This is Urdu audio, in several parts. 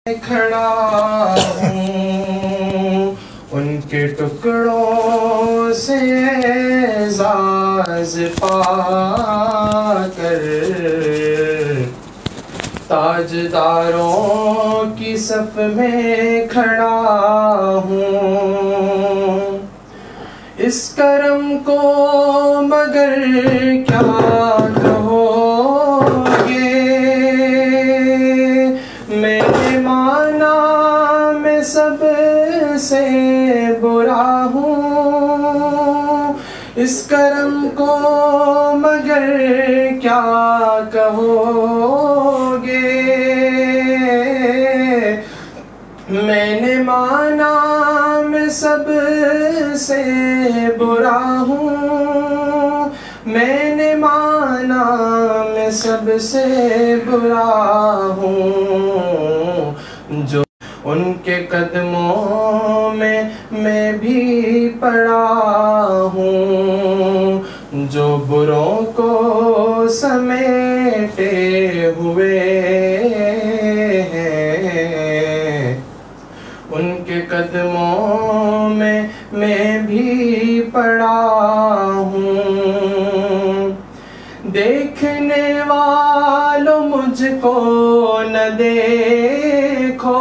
کھڑا ہوں ان کے ٹکڑوں سے اعزاز پا کر، تاجداروں کی صف میں کھڑا ہوں۔ اس کرم کو مگر کیا کہو گے، میں نے مانا میں سب سے برا ہوں۔ اس کرم کو مگر کیا کہو گے، میں نے مانا میں سب سے برا ہوں۔ میں نے مانا میں سب سے برا ہوں، جو ان کے قدموں میں بھی پڑا ہوں، جو بروں کو سمیٹے ہوئے ہیں، ان کے قدموں میں بھی پڑا ہوں۔ دیکھنے والوں مجھ کو نہ دیکھو،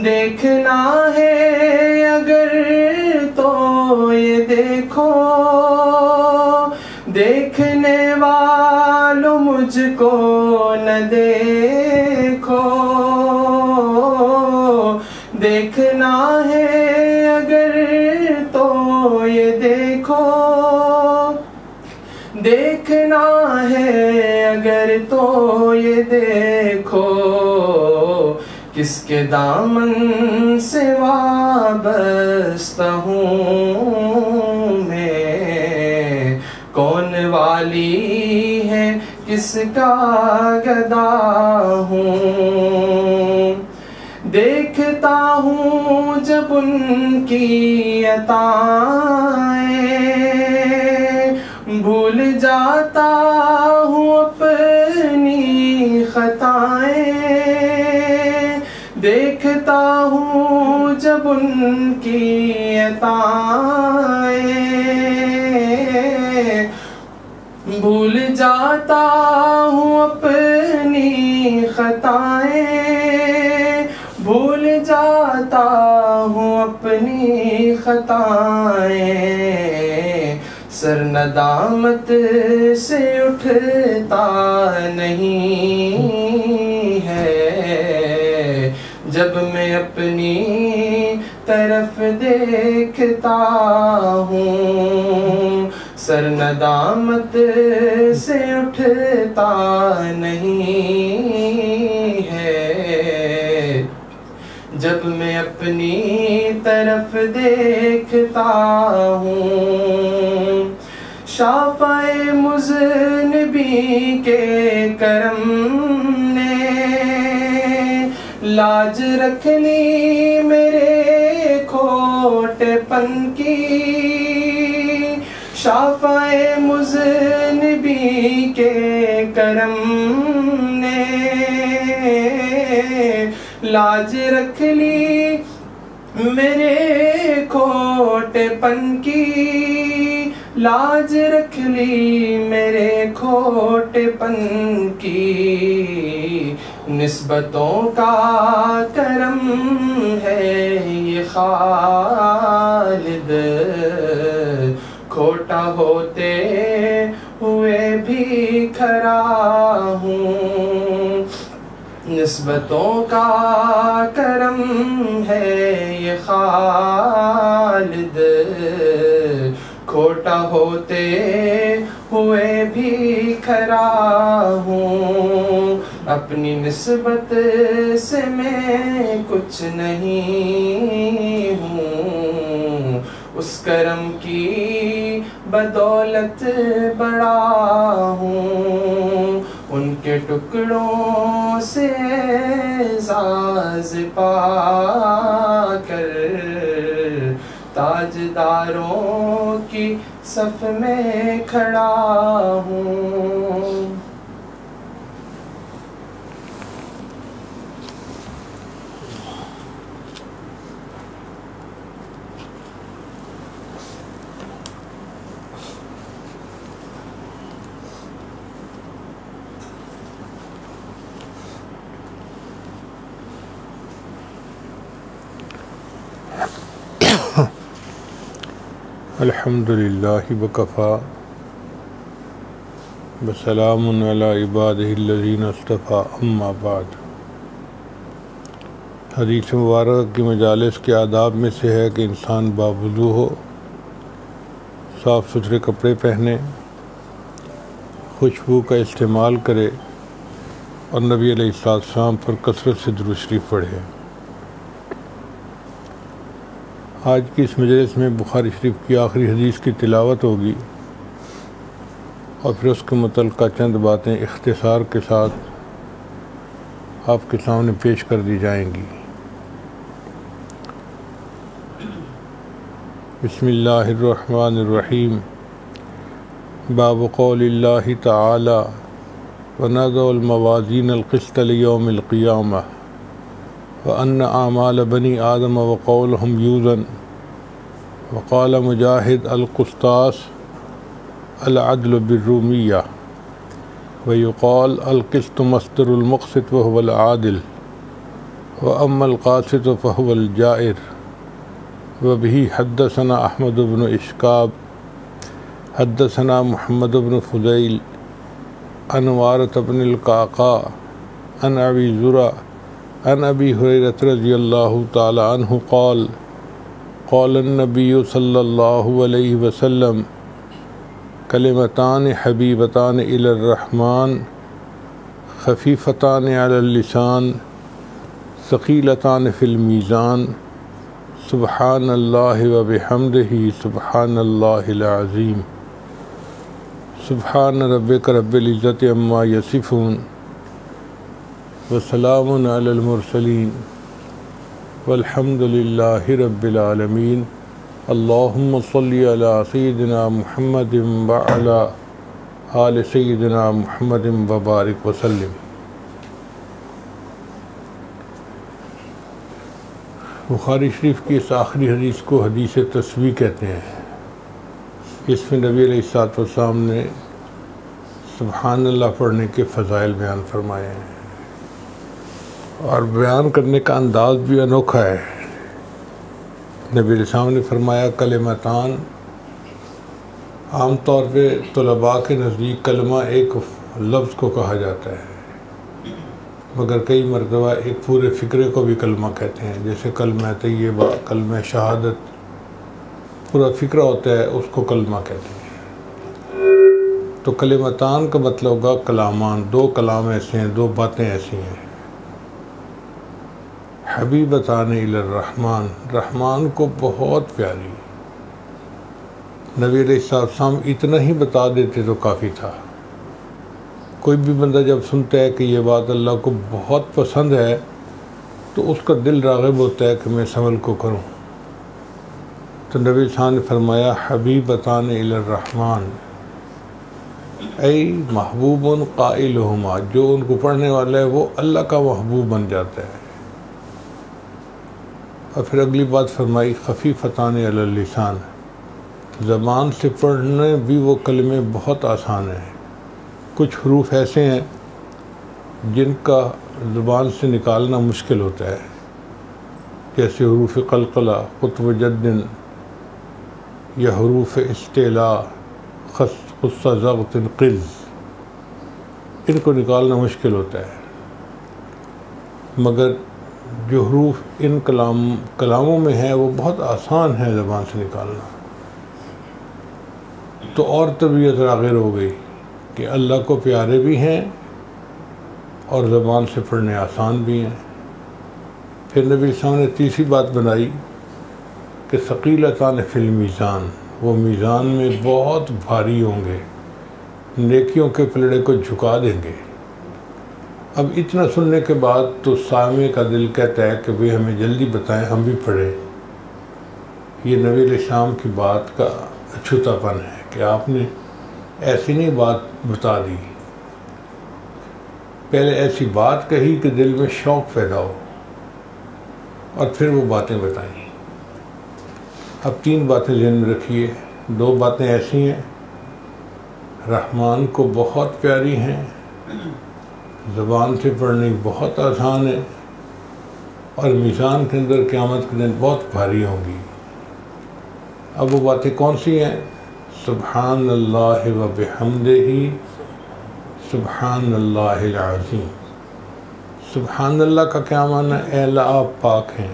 دیکھنا ہے اگر تو یہ دیکھو۔ دیکھنے والوں مجھ کو نہ دیکھو، دیکھنا ہے اگر تو یہ دیکھو۔ دیکھنا ہے اگر تو یہ دیکھو، کس کے دامن سے وابستہ ہوں میں، کون والی ہے کس کا گدا ہوں۔ دیکھتا ہوں جب ان کی عطائیں، بھول جاتا ہوں اپنی خطائیں۔ دیکھتا ہوں جب ان کی عطائیں، بھول جاتا ہوں اپنی خطائیں، بھول جاتا ہوں اپنی خطائیں۔ سر ندامت سے اٹھتا نہیں ہے، جب میں اپنی طرف دیکھتا ہوں۔ سر ندامت سے اٹھتا نہیں ہے، جب میں اپنی طرف دیکھتا ہوں۔ شافع مذنبی کے کرم نے لاج رکھ لی میرے کھوٹے پن کی۔ شافع مذنبی کے کرم نے لاج رکھ لی میرے کھوٹے پن کی، لاج رکھ لی میرے کھوٹے پن کی۔ نسبتوں کا کرم ہے یہ خالد، کھوٹا ہوتے ہوئے بھی کھرا ہوں۔ نسبتوں کا کرم ہے یہ خالد، کھوٹا ہوتے ہوئے بھی کھرا ہوں۔ اپنی نسبت سے میں کچھ نہیں ہوں، اس کرم کی بدولت بڑا ہوں۔ ان کے ٹکڑوں سے اعزاز پا کر، تاجداروں کی صف میں کھڑا ہوں۔ الحمد للہ وکفا وسلام علی عبادہ الذین اصطفیٰ اما بعد۔ حدیث مبارک کی مجالس کے آداب میں سے ہے کہ انسان باوضو ہو، صاف ستھرے کپڑے پہنے، خوشبو کا استعمال کرے اور نبی علیہ السلام پر کثرت سے درود شریف پڑھے۔ آج کی اس مجلس میں بخاری شریف کی آخری حدیث کی تلاوت ہوگی اور پھر اس کے متعلقہ چند باتیں اختصار کے ساتھ آپ کے سامنے پیش کر دی جائیں گی۔ بسم اللہ الرحمن الرحیم۔ باب قول اللہ تعالی وَنَضَعُ الْمَوَازِينَ الْقِسْطَ لِيَوْمِ الْقِيَامَةِ وَأَنَّ أَعْمَالَ بَنِي آدَمَ وَقَوْلُهُمْ يُوزَنُ وقال مجاہد القسطاس العدل بالرومیہ ويقال القسط مصدر المقسط وهو العادل وأما القاسط فهو الجائر۔ وبه حدثنا احمد بن اشکاب حدثنا محمد بن فضیل عن وارث بن القعقاع عن ابی زرع عن ابی ہریرہ رضی اللہ تعالی عنہ قال قال النبی صلی اللہ علیہ وسلم کلمتان حبیبتان الی الرحمن خفیفتان علی اللسان ثقیلتان فی المیزان سبحان اللہ وبحمدہ سبحان اللہ العظیم۔ سبحان ربک رب العزت عما یصفون وسلام علی المرسلین والحمد للہ رب العالمین۔ اللہم صلی علی سیدنا محمد وعلی آل سیدنا محمد وبارک وسلم۔ بخاری شریف کی اس آخری حدیث کو حدیث تسبیح کہتے ہیں۔ اس میں نبی علیہ السلام نے سبحان اللہ پڑھنے کے فضائل بیان فرمائے ہیں اور بیان کرنے کا انداز بھی انوکھا ہے۔ نبی علیہ السلام نے فرمایا کلمتان، عام طور پہ طلباء کے نزدیک کلمہ ایک لفظ کو کہا جاتا ہے، مگر کئی مرتبہ ایک پورے فکرے کو بھی کلمہ کہتے ہیں، جیسے کلمہ طیبہ، کلمہ شہادت، پورا فکرہ ہوتا ہے، اس کو کلمہ کہتے ہیں۔ تو کلمتان کا مطلب ہوگا کلامان، دو کلام ایسے ہیں، دو باتیں ایسی ہیں۔ حبیبتان الی الرحمن، رحمان کو بہت پیاری۔ نبی علیہ السلام اتنا ہی بتا دیتے تو کافی تھا۔ کوئی بھی بندہ جب سنتا ہے کہ یہ بات اللہ کو بہت پسند ہے تو اس کا دل راغب ہوتا ہے کہ میں اس عمل کو کروں۔ تو نبی صلی اللہ علیہ وسلم نے فرمایا حبیبتان الی الرحمن، ای محبوب قائلہما، جو ان کو پڑھنے والا ہے وہ اللہ کا محبوب بن جاتا ہے۔ اور پھر اگلی بات فرمائی خفیفتان علی اللسان، زبان سے پڑھنے بھی وہ کلمے بہت آسان ہیں۔ کچھ حروف ایسے ہیں جن کا زبان سے نکالنا مشکل ہوتا ہے، جیسے حروف قلقلہ، قطب جد یا حروف استعلاء، خص ضغط قز، ان کو نکالنا مشکل ہوتا ہے، مگر جو حروف ان کلاموں میں ہیں وہ بہت آسان ہے زبان سے نکالنا۔ تو اور طبیعت راغب ہو گئی کہ اللہ کو پیارے بھی ہیں اور زبان سے پڑھنے آسان بھی ہیں۔ پھر نبی صلی اللہ علیہ وسلم نے تیسری بات بنائی کہ ثقیلتان فی المیزان، وہ میزان میں بہت بھاری ہوں گے، نیکیوں کے پلڑے کو جھکا دیں گے۔ اب اتنا سننے کے بعد تو سامع کا دل کہتا ہے کہ بھئی ہمیں جلدی بتائیں، ہم بھی پڑھیں۔ یہ نبی علیہ السلام کی بات کا اچھوتا پن ہے کہ آپ نے ایسی نہیں بات بتا دی، پہلے ایسی بات کہی کہ دل میں شوق پیدا ہو اور پھر وہ باتیں بتائیں۔ اب تین باتیں ذہن میں رکھیے، دو باتیں ایسی ہیں رحمان کو بہت پیاری ہیں، زبان سے پڑھنی بہت آسان ہے، اور میزان کے اندر قیامت کے دن بہت بھاری ہوں گی۔ اب وہ باتیں کون سی ہیں؟ سبحان اللہ و بحمدہ سبحان اللہ العظیم۔ سبحان اللہ کا کیا معنی ہے؟ اے اللہ آپ پاک ہیں،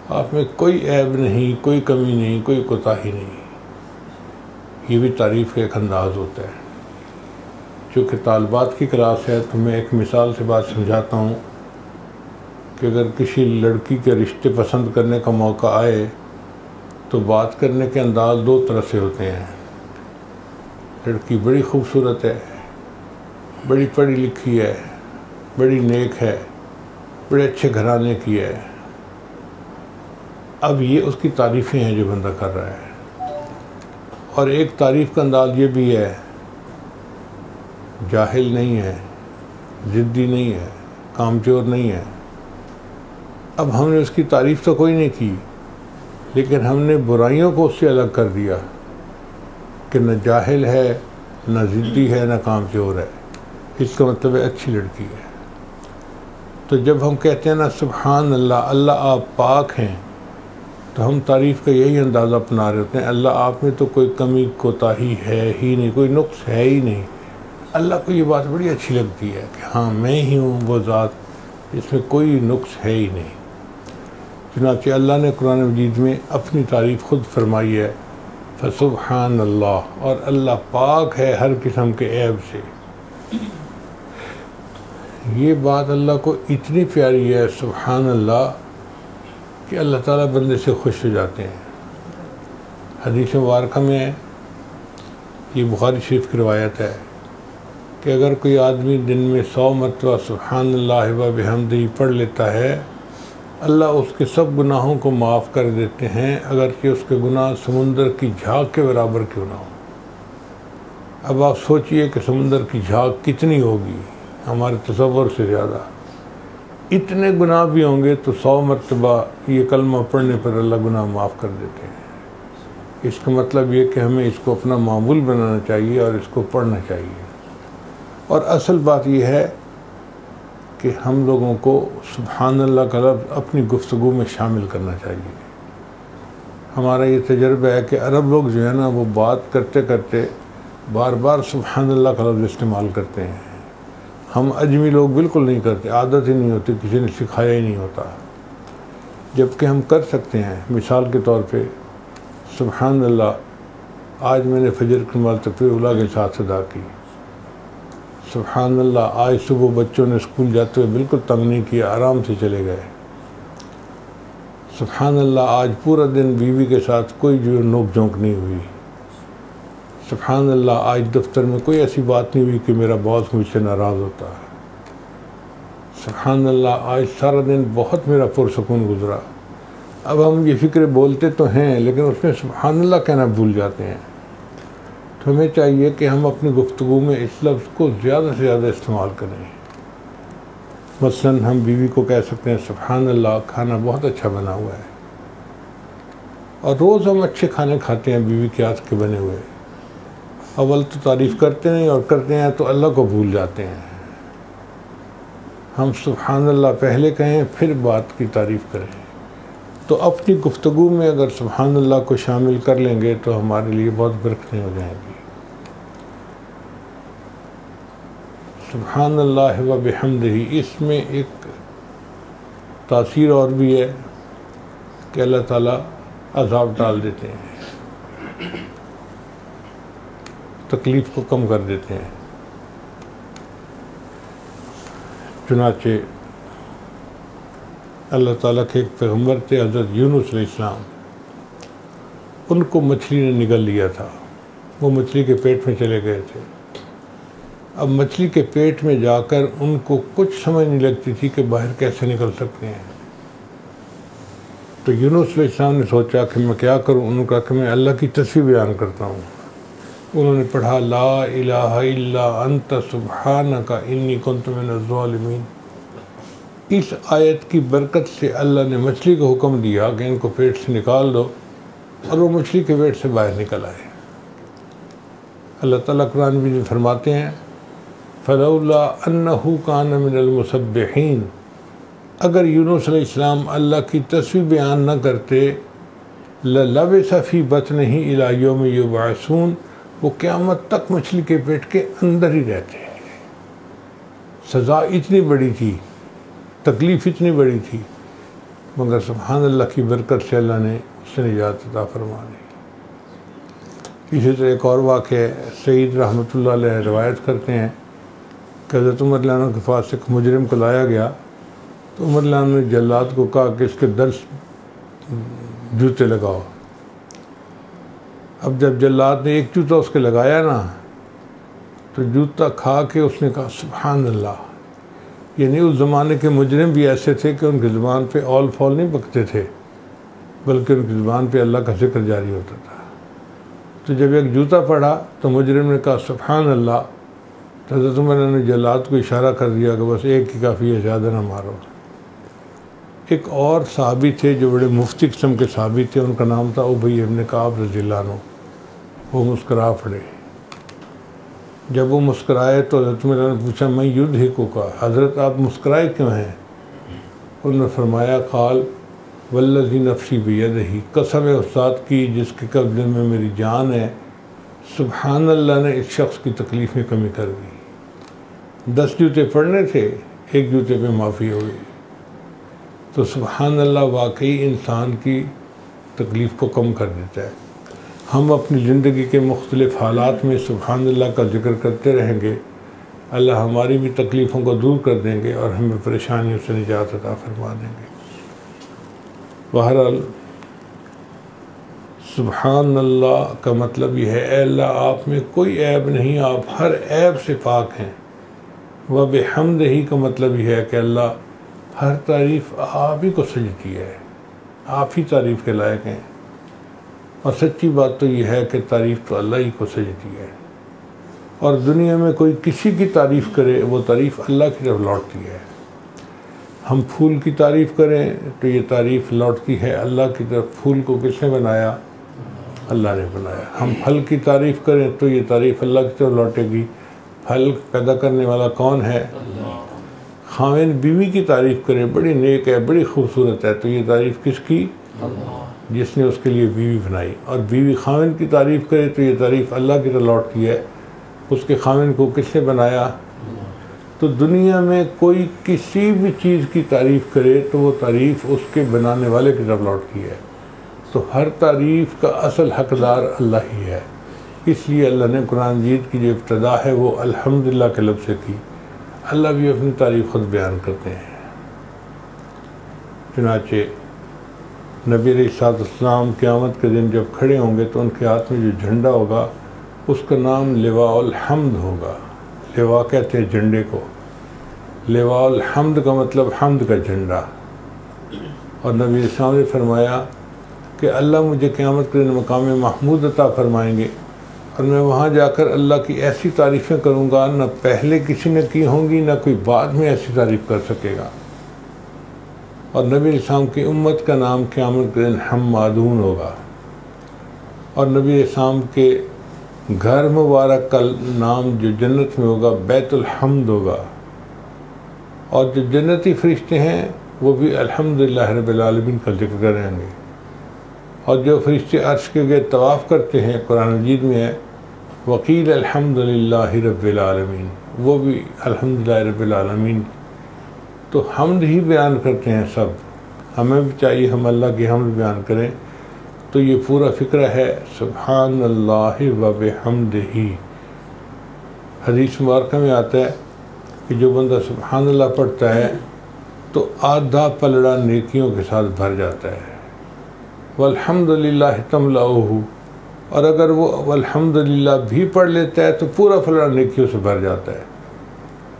آپ میں کوئی عیب نہیں، کوئی کمی نہیں، کوئی کوتاہی نہیں۔ یہ بھی تعریف کا ایک انداز ہوتا ہے۔ چونکہ طالبات کی کلاس ہے تو میں ایک مثال سے بات سمجھاتا ہوں کہ اگر کسی لڑکی کے رشتے پسند کرنے کا موقع آئے تو بات کرنے کے انداز دو طرح سے ہوتے ہیں۔ لڑکی بڑی خوبصورت ہے، بڑی پڑھی لکھی ہے، بڑی نیک ہے، بڑے اچھے گھرانے کی ہے، اب یہ اس کی تعریفیں ہیں جو بندہ کر رہا ہے۔ اور ایک تعریف کا انداز یہ بھی ہے، جاہل نہیں ہے، ضدی نہیں ہے، کامچور نہیں ہے۔ اب ہم نے اس کی تعریف تو کوئی نہیں کی، لیکن ہم نے برائیوں کو اس سے الگ کر دیا کہ نہ جاہل ہے، نہ ضدی ہے، نہ کامچور ہے۔ اس کا مطلب ہے اچھی لڑکی ہے۔ تو جب ہم کہتے ہیں نا سبحان اللہ، اللہ آپ پاک ہیں، تو ہم تعریف کا یہی انداز اپنا رہے ہوتے ہیں، اللہ آپ میں تو کوئی کمی کوتاہی ہے ہی نہیں، کوئی نقص ہے ہی نہیں۔ اللہ کو یہ بات بڑی اچھی لگتی ہے کہ ہاں میں ہی ہوں وہ ذات جس میں کوئی نقص ہے ہی نہیں۔ چنانچہ اللہ نے قرآن مجید میں اپنی تعریف خود فرمائی ہے، فسبحان اللہ، اور اللہ پاک ہے ہر قسم کے عیب سے۔ یہ بات اللہ کو اتنی پیاری ہے سبحان اللہ کہ اللہ تعالیٰ بندے سے خوش ہو جاتے ہیں۔ حدیث مبارکہ میں ہے، یہ بخاری شریف کی روایت ہے کہ اگر کوئی آدمی دن میں 100 مرتبہ سبحان اللہ و بحمدہ پڑھ لیتا ہے، اللہ اس کے سب گناہوں کو معاف کر دیتے ہیں، اگرچہ اس کے گناہ سمندر کی جھاگ کے برابر کیوں نہ ہو۔ اب آپ سوچئے کہ سمندر کی جھاگ کتنی ہوگی، ہمارے تصور سے زیادہ۔ اتنے گناہ بھی ہوں گے تو 100 مرتبہ یہ کلمہ پڑھنے پر اللہ گناہ معاف کر دیتے ہیں۔ اس کا مطلب یہ کہ ہمیں اس کو اپنا معمول بنانا چاہیے اور اس کو پڑھنا چاہیے۔ اور اصل بات یہ ہے کہ ہم لوگوں کو سبحان اللہ کا لفظ اپنی گفتگو میں شامل کرنا چاہیے۔ ہمارا یہ تجربہ ہے کہ عرب لوگ جو ہے نا وہ بات کرتے کرتے بار بار سبحان اللہ کا لفظ استعمال کرتے ہیں۔ ہم اجمی لوگ بالکل نہیں کرتے، عادت ہی نہیں ہوتی، کسی نے سکھایا ہی نہیں ہوتا، جبکہ ہم کر سکتے ہیں۔ مثال کے طور پہ سبحان اللہ، آج میں نے فجر کی نماز تکبیر اولیٰ کے ساتھ ادا کی۔ سبحان اللہ، آج صبح بچوں نے اسکول جاتے ہوئے بالکل تنگ نہیں کیا، آرام سے چلے گئے۔ سبحان اللہ، آج پورا دن بیوی کے ساتھ کوئی جو نوک جھونک نہیں ہوئی۔ سبحان اللہ، آج دفتر میں کوئی ایسی بات نہیں ہوئی کہ میرا باس مجھ سے ناراض ہوتا ہے۔ سبحان اللہ، آج سارا دن بہت میرا پرسکون گزرا۔ اب ہم یہ فکر بولتے تو ہیں لیکن اس میں سبحان اللہ کہنا بھول جاتے ہیں۔ تو ہمیں چاہیے کہ ہم اپنی گفتگو میں اس لفظ کو زیادہ سے زیادہ استعمال کریں۔ مثلاً ہم بیوی کو کہہ سکتے ہیں سبحان اللہ، کھانا بہت اچھا بنا ہوا ہے۔ اور روز ہم اچھے کھانے کھاتے ہیں بیوی کے ہاتھ کے بنے ہوئے۔ اول تو تعریف کرتے نہیں، اور کرتے ہیں تو اللہ کو بھول جاتے ہیں۔ ہم سبحان اللہ پہلے کہیں پھر بات کی تعریف کریں۔ تو اپنی گفتگو میں اگر سبحان اللہ کو شامل کر لیں گے تو ہمارے لیے بہت برکتیں ہو جائیں گی۔ سبحان اللہ و بحمدہ، اس میں ایک تاثیر اور بھی ہے کہ اللہ تعالیٰ عذاب ڈال دیتے ہیں، تکلیف کو کم کر دیتے ہیں۔ چنانچہ اللہ تعالیٰ کے ایک پیغمبر تھے حضرت یونس علیہ السلام، ان کو مچھلی نے نگل لیا تھا، وہ مچھلی کے پیٹ میں چلے گئے تھے۔ اب مچھلی کے پیٹ میں جا کر ان کو کچھ سمجھ نہیں لگتی تھی کہ باہر کیسے نکل سکتے ہیں۔ تو یونس علیہ السلام نے سوچا کہ میں کیا کروں، انہوں نے کہا کہ میں اللہ کی تسبیح بیان کرتا ہوں۔ انہوں نے پڑھا لا الہ الا انت سبحانک انی کنت من الظالمین۔ اس آیت کی برکت سے اللہ نے مچھلی کو حکم دیا کہ ان کو پیٹ سے نکال دو، اور وہ مچھلی کے پیٹ سے باہر نکل آئے۔ اللہ تعالیٰ قرآن میں فرماتے ہیں فلولا انہ کان من المسبحین، اگر یونس علیہ السلام اللہ کی تسبیح بیان نہ کرتے لَلَبِثَ فِي بَطْنِهِ إِلَى يَوْمِ يُبْعَثُونَ، وہ قیامت تک مچھلی کے پیٹ کے اندر ہی رہتے ہیں۔ سزا اتنی بڑی تھی، تکلیف اتنی بڑی تھی، مگر سبحان اللہ کی برکت سے اللہ نے اس سے نجات عطا فرما دی۔ اسی طرح ایک اور واقعہ ہے، سعید رحمۃ اللہ علیہ روایت کرتے ہیں کہ حضرت عمر رضی اللہ عنہ کے پاس ایک مجرم کو لایا گیا، تو عمر رضی اللہ عنہ نے جلاد کو کہا کہ اس کے درس جوتے لگاؤ۔ اب جب جلاد نے ایک جوتا اس کے لگایا نا، تو جوتا کھا کے اس نے کہا سبحان اللہ، یعنی اس زمانے کے مجرم بھی ایسے تھے کہ ان کی زبان پہ اول فول نہیں بکتے تھے، بلکہ ان کی زبان پہ اللہ کا ذکر جاری ہوتا تھا۔ تو جب ایک جوتا پڑا تو مجرم نے کہا سبحان اللہ، تو حضرت عمر نے جلاد کو اشارہ کر دیا کہ بس ایک ہی کافی ہے، زیادہ نہ مارو۔ ایک اور صحابی تھے جو بڑے مفتی قسم کے صحابی تھے، ان کا نام تھا ابی ابن کعب رضی اللہ عنہ، وہ مسکرا پڑے۔ جب وہ مسکرائے تو حضرت عمر نے پوچھا میں یضحکو کا، حضرت آپ مسکرائے کیوں ہیں؟ انہوں نے فرمایا قال والذی نفسی بیدہ، قسم استاد کی جس کے قبضے میں میری جان ہے، سبحان اللہ نے اس شخص کی تکلیف میں کمی کر دی۔ 10 جوتے پڑھنے تھے، ایک جوتے پہ معافی ہو گئی۔ تو سبحان اللہ واقعی انسان کی تکلیف کو کم کر دیتا ہے۔ ہم اپنی زندگی کے مختلف حالات میں سبحان اللہ کا ذکر کرتے رہیں گے، اللہ ہماری بھی تکلیفوں کو دور کر دیں گے اور ہمیں پریشانیوں سے نجات عطا فرما دیں گے۔ بہرحال سبحان اللہ کا مطلب یہ ہے اے اللہ آپ میں کوئی عیب نہیں، آپ ہر عیب سے پاک ہیں۔ وَبِحَمْدِهِ کا مطلب یہ ہے کہ اللہ ہر تعریف آپ ہی کو سجدتی ہے، آپ ہی تعریف کے لائق ہیں۔ اور سچی بات تو یہ ہے کہ تعریف تو اللہ ہی کو سجدتی ہے، اور دنیا میں کوئی کسی کی تعریف کرے وہ تعریف اللہ کی طرف لوٹتی ہے۔ ہم پھول کی تعریف کریں تو یہ تعریف لوٹتی ہے اللہ کی طرف۔ پھول کو کس نے بنایا؟ اللہ نے بنایا۔ ہم پھل کی تعریف کریں تو یہ تعریف اللہ کی طرف لوٹے گی۔ پھل پیدا کرنے والا کون ہے؟ خاوند بیوی کی تعریف کرے بڑی نیک ہے، بڑی خوبصورت ہے، تو یہ تعریف کس کی؟ جس نے اس کے لیے بیوی بنائی۔ اور بیوی خاوند کی تعریف کرے تو یہ تعریف اللہ کی طرف لوٹتی ہے، اس کے خاوند کو کس نے بنایا؟ تو دنیا میں کوئی کسی بھی چیز کی تعریف کرے تو وہ تعریف اس کے بنانے والے کی طرف لوٹتی ہے۔ تو ہر تعریف کا اصل حقدار اللہ ہی ہے۔ اس لیے اللہ نے قرآن مجید کی جو ابتدا ہے وہ الحمدللہ کے لفظ سے کی۔ اللہ بھی اپنی تعریف خود بیان کرتے ہیں۔ چنانچہ نبی علیہ السلام قیامت کے دن جب کھڑے ہوں گے تو ان کے ہاتھ میں جو جھنڈا ہوگا اس کا نام لواء الحمد ہوگا۔ لواء کہتے ہیں جھنڈے کو، لواء الحمد کا مطلب حمد کا جھنڈا۔ اور نبی علیہ السلام نے فرمایا کہ اللہ مجھے قیامت کے دن مقام محمود عطا فرمائیں گے، اور میں وہاں جا کر اللہ کی ایسی تعریفیں کروں گا نہ پہلے کسی نے کی ہوں گی، نہ کوئی بعد میں ایسی تعریف کر سکے گا۔ اور نبی علیہ السلام کی امت کا نام قیامت کے دن حمادون ہوگا، اور نبی علیہ السلام کے گھر مبارک کا نام جو جنت میں ہوگا بیت الحمد ہوگا، اور جو جنتی فرشتے ہیں وہ بھی الحمدللہ رب العالمین کا ذکر کریں گے۔ اور جو فرشتے عرش کے گرد طواف کرتے ہیں قرآن مجید میں ہے وقیل الحمدللہ رب العالمین، وہ بھی الحمدللہ رب العالمین۔ تو حمد ہی بیان کرتے ہیں سب، ہمیں بھی چاہیے ہم اللہ کی حمد بیان کریں۔ تو یہ پورا فکرہ ہے سبحان اللہ و بحمدہ۔ حدیث مبارکہ میں آتا ہے کہ جو بندہ سبحان اللہ پڑھتا ہے تو آدھا پلڑا نیکیوں کے ساتھ بھر جاتا ہے، والحمدللہ تملأہ، اور اگر وہ والحمدللہ بھی پڑھ لیتا ہے تو پورا پلڑا نیکیوں سے بھر جاتا ہے۔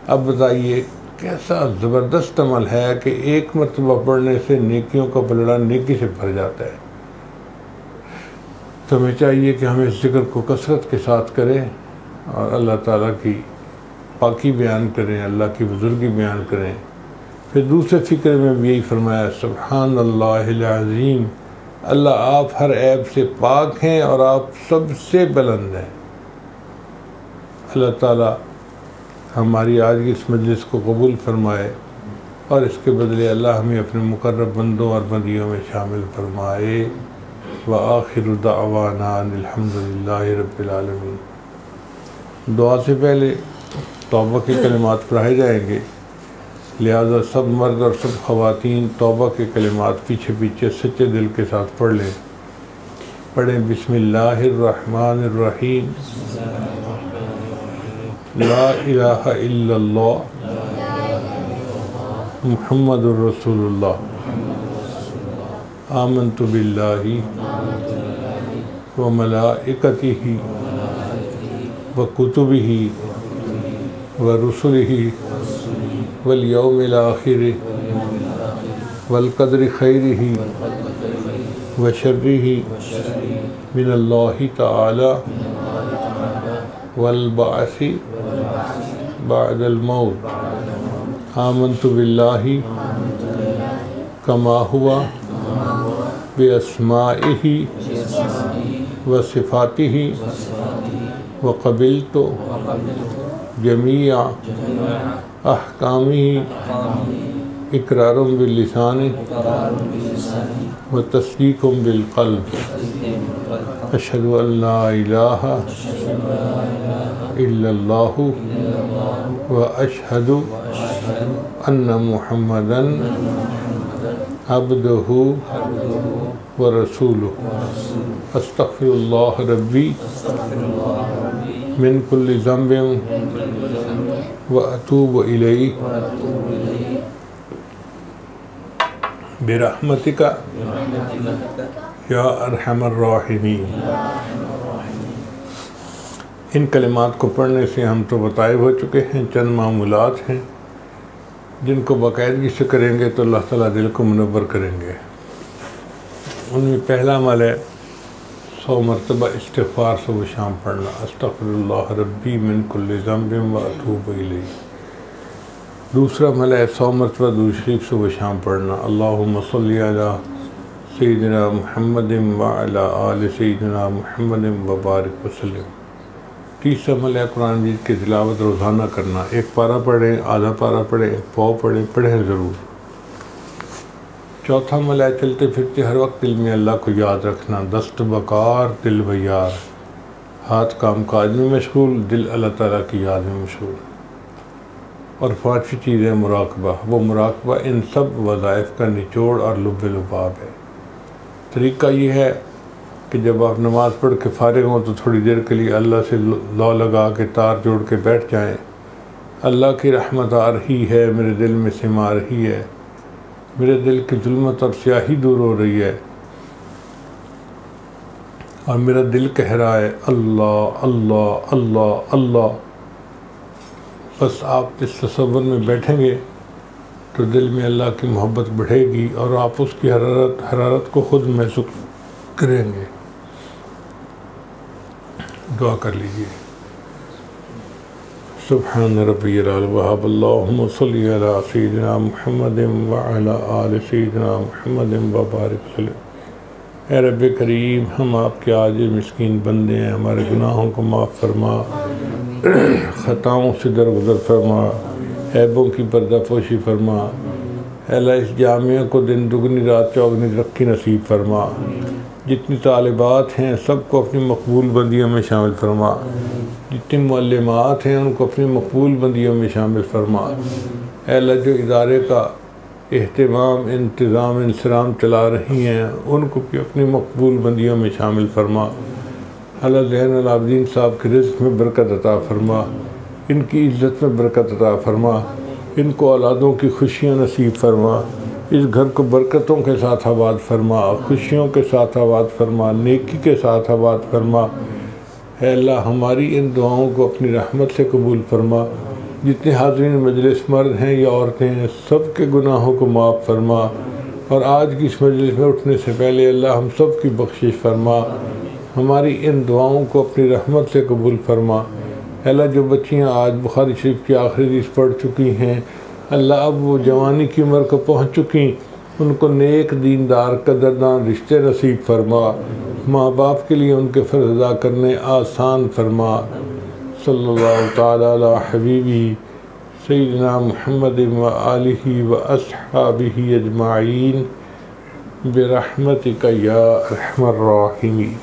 اب بتائیے کیسا زبردست عمل ہے کہ ایک مرتبہ پڑھنے سے نیکیوں کا پلڑا نیکی سے بھر جاتا ہے۔ تو ہمیں چاہیے کہ ہم اس ذکر کو کثرت کے ساتھ کریں اور اللہ تعالیٰ کی پاکی بیان کریں، اللہ کی بزرگی بیان کریں۔ پھر دوسرے فکر میں بھی یہی فرمایا سبحان اللہ العظیم، اللہ آپ ہر عیب سے پاک ہیں اور آپ سب سے بلند ہیں۔ اللہ تعالیٰ ہماری آج کی اس مجلس کو قبول فرمائے، اور اس کے بدلے اللہ ہمیں اپنے مقرب بندوں اور بندیوں میں شامل فرمائے۔ وآخر دعوانا ان الحمد للہ رب العالمین۔ دعا سے پہلے توبہ کے کلمات پڑھائے جائیں گے، لہذا سب مرد اور سب خواتین توبہ کے کلمات پیچھے پیچھے سچے دل کے ساتھ پڑھ لیں۔ پڑھیں بسم اللہ الرحمن الرحیم۔ لا الہ الا اللہ محمد الرسول اللہ، آمنت باللہ وملائکتہ وکتبہ ورسلہ والیوم الآخر والقدر خیرہ وشرہ من اللہ تعالی والبعث بعد الموت، آمنت باللہ کما ہوا باسمائہ وصفاتہ وقبلت جمیع احکامہ اقرار باللسان وتصدیق بالقلب، اشہد ان لا الہ الا اللہ واشہد ان محمدا عبدہ ورسولہ، استغفر اللہ ربی من کل ذنب واتوب الیہ برحمتک یا ارحم الراحمین۔ ان کلمات کو پڑھنے سے ہم تو بتائے ہو چکے ہیں، چند معمولات ہیں جن کو باقاعدگی سے کریں گے تو اللہ تعالیٰ دل کو منور کریں گے۔ ان میں پہلا عمل ہے 100 مرتبہ استغفار صبح و شام پڑھنا، استغفر اللہ ربی من کل ذنب واتوب الیہ۔ دوسرا عمل ہے 100 مرتبہ درود شریف صبح و شام پڑھنا، اللہم صلی علی سیدنا محمد وعلی آل سیدنا محمد وبارک وسلم۔ تیسرا عمل ہے قرآن مجید کی تلاوت روزانہ کرنا، ایک پارہ پڑھیں، آدھا پارہ پڑھیں، پاؤ پڑھیں، پڑھیں ضرور۔ چوتھا عمل ہے چلتے پھرتے ہر وقت دل میں اللہ کو یاد رکھنا، دست بکار دل بیار، ہاتھ کام کاج میں مشغول، دل اللہ تعالیٰ کی یاد میں مشغول۔ اور پانچویں چیز ہے مراقبہ، وہ مراقبہ ان سب وظائف کا نچوڑ اور لب لباب ہے۔ طریقہ یہ ہے کہ جب آپ نماز پڑھ کے فارغ ہوں تو تھوڑی دیر کے لیے اللہ سے لو لگا کے تار جوڑ کے بیٹھ جائیں، اللہ کی رحمت آ رہی ہے، میرے دل میں سما رہی ہے، میرے دل کی ظلمت اور سیاہی دور ہو رہی ہے، اور میرا دل کہہ رہا ہے اللہ اللہ اللہ اللہ۔ بس آپ اس تصور میں بیٹھیں گے تو دل میں اللہ کی محبت بڑھے گی اور آپ اس کی حرارت کو خود محسوس کریں گے۔ دعا کر لیجیے۔ سبحان ربی العلی وحب، اللہم صلی علی سیدنا محمد وعلی آل سیدنا محمد وبارک وسلم۔ اے رب کریم، ہم آپ کے عاجز مسکین بندے ہیں، ہمارے گناہوں کو معاف فرما، خطاؤں سے درگزر فرما، عیبوں کی پردہ پوشی فرما۔ اے اللہ اس جامعہ کو دن دگنی رات چوگنی ترقی نصیب فرما، جتنی طالبات ہیں سب کو اپنی مقبول بندیوں میں شامل فرما، جتنی معلمات ہیں ان کو اپنی مقبول بندیوں میں شامل فرما۔ اے اللہ جو ادارے کا اہتمام انتظام انصرام چلا رہی ہیں ان کو بھی اپنی مقبول بندیوں میں شامل فرما۔ اللہ زین العابدین صاحب کے رزق میں برکت عطا فرما، ان کی عزت میں برکت عطا فرما، ان کو اولادوں کی خوشیاں نصیب فرما، اس گھر کو برکتوں کے ساتھ آباد فرما، خوشیوں کے ساتھ آباد فرما، نیکی کے ساتھ آباد فرما۔ اے اللہ ہماری ان دعاؤں کو اپنی رحمت سے قبول فرما، جتنے حاضرین مجلس مرد ہیں یا عورتیں ہیں سب کے گناہوں کو معاف فرما، اور آج کی اس مجلس میں اٹھنے سے پہلے اللہ ہم سب کی بخشش فرما، ہماری ان دعاؤں کو اپنی رحمت سے قبول فرما۔ اے اللہ جو بچیاں آج بخاری شریف کی آخری حدیث پڑھ چکی ہیں، اللہ اب وہ جوانی کی عمر کو پہنچ چکی، ان کو نیک دیندار قدردان رشتے نصیب فرما، ماں باپ کے لیے ان کے فرض ادا کرنے آسان فرما۔ صلی اللہ تعالیٰ علی حبیبی سیدنا محمد و آلہ و اصحابہ اجمعین برحمتک یا ارحم الراحمین.